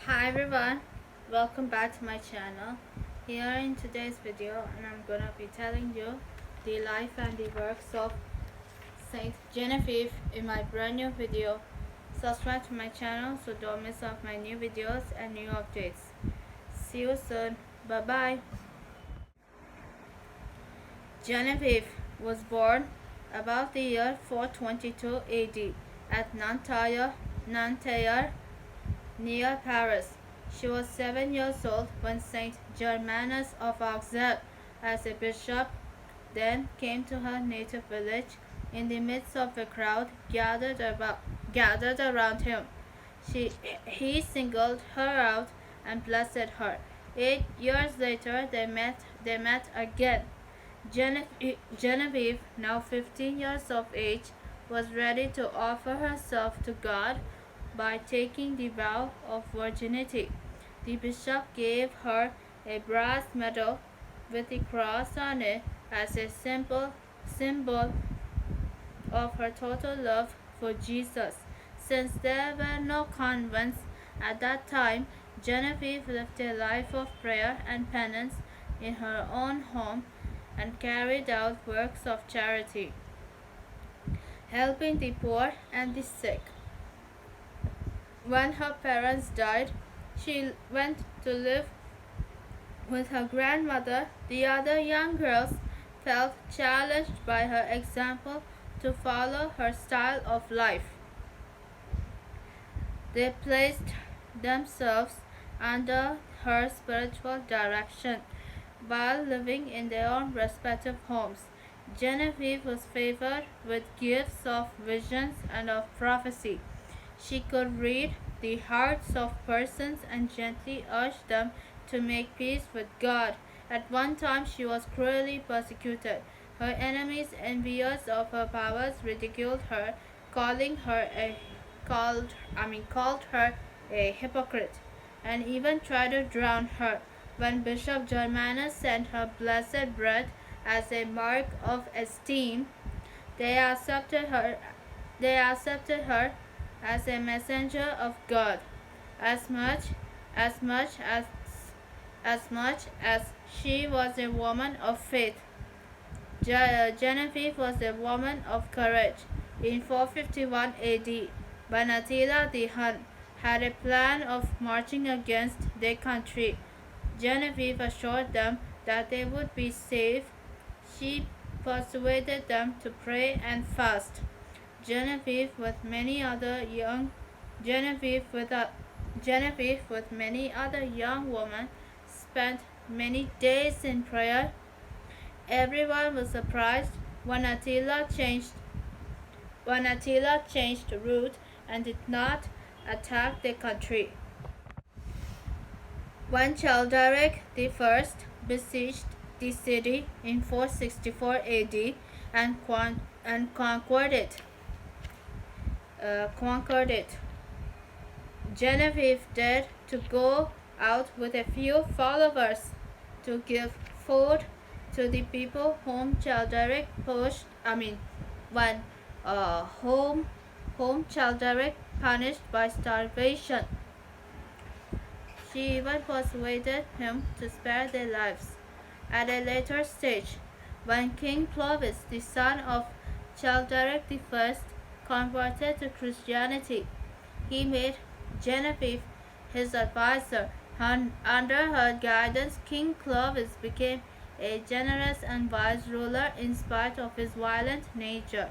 Hi everyone, welcome back to my channel. Here in today's video, and I'm gonna be telling you the life and the works of Saint Genevieve in my brand new video. Subscribe to my channel so don't miss out my new videos and new updates. See you soon. Bye bye. Genevieve was born about the year 422 AD at Nanterre, near Paris. She was 7 years old when Saint Germanus of Auxerre, as a bishop, then came to her native village. In the midst of a crowd gathered around him, he singled her out and blessed her. 8 years later, they met again. Genevieve, now 15 years of age, was ready to offer herself to God by taking the vow of virginity. The bishop gave her a brass medal with a cross on it as a symbol of her total love for Jesus. Since there were no convents at that time, Genevieve lived a life of prayer and penance in her own home and carried out works of charity, helping the poor and the sick. When her parents died, she went to live with her grandmother. The other young girls felt challenged by her example to follow her style of life. They placed themselves under her spiritual direction while living in their own respective homes. Genevieve was favored with gifts of visions and of prophecy. She could read the hearts of persons and gently urge them to make peace with God. At one time she was cruelly persecuted. Her enemies, envious of her powers, ridiculed her, called her a hypocrite, and even tried to drown her. When Bishop Germanus sent her blessed bread as a mark of esteem, they accepted her as a messenger of God, as much as she was a woman of faith. Genevieve was a woman of courage. In 451 AD, when Attila the Hun had a plan of marching against their country, Genevieve assured them that they would be safe. She persuaded them to pray and fast. Genevieve with many other young women spent many days in prayer. Everyone was surprised when Attila changed route and did not attack the country. When Childeric I besieged the city in 464 AD and conquered it, Genevieve dared to go out with a few followers to give food to the people whom Childeric Childeric punished by starvation. She even persuaded him to spare their lives. At a later stage, when King Clovis, the son of Childeric I, converted to Christianity, he made Genevieve his advisor. Under her guidance, King Clovis became a generous and wise ruler in spite of his violent nature.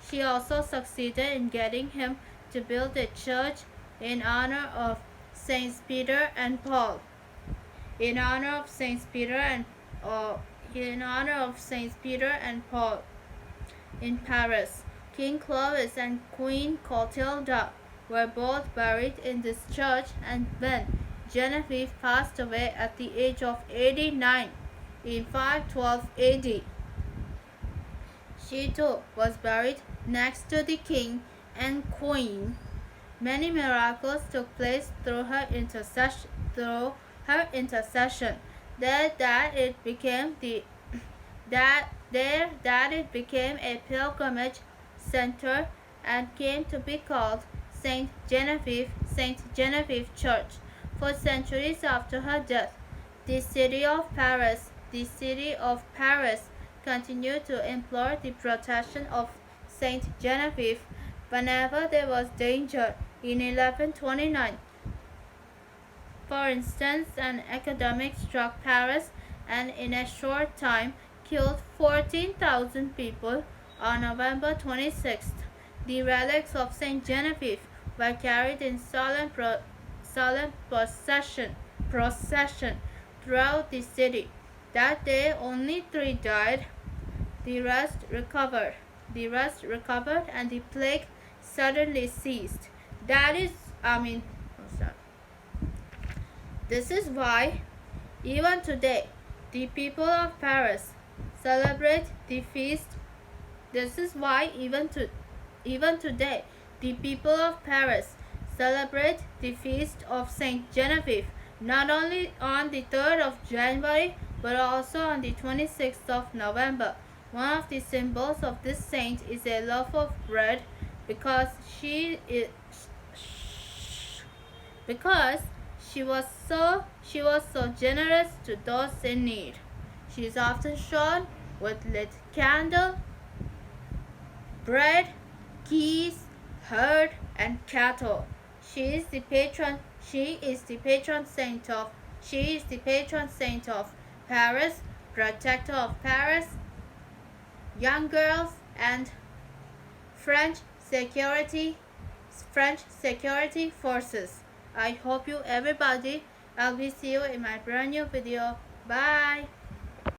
She also succeeded in getting him to build a church in honor of Saints Peter and Paul. In honor of Saints Peter and Paul in Paris. King Clovis and Queen Clotilda were both buried in this church, and when Genevieve passed away at the age of 89 in 512 AD, she too was buried next to the king and queen. Many miracles took place through her intercession. It became a pilgrimage center and came to be called Saint Genevieve Saint Genevieve Church for centuries after her death. The city of Paris continued to implore the protection of Saint Genevieve whenever there was danger. In 1129, for instance, an epidemic struck Paris and in a short time killed 14,000 people. On November 26th, the relics of Saint Genevieve were carried in solemn procession throughout the city. That day only 3 died, the rest recovered. And the plague suddenly ceased. This is why even today the people of Paris celebrate the feast. This is why even today the people of Paris celebrate the feast of Saint Genevieve, not only on the 3rd of January but also on the 26th of November. One of the symbols of this saint is a loaf of bread because she was so generous to those in need. She is often shown with lit candle, bread, geese, herd, and cattle. She is the patron saint of Paris, protector of Paris, young girls, and French security forces. I hope you everybody. I'll be see you in my brand new video. Bye.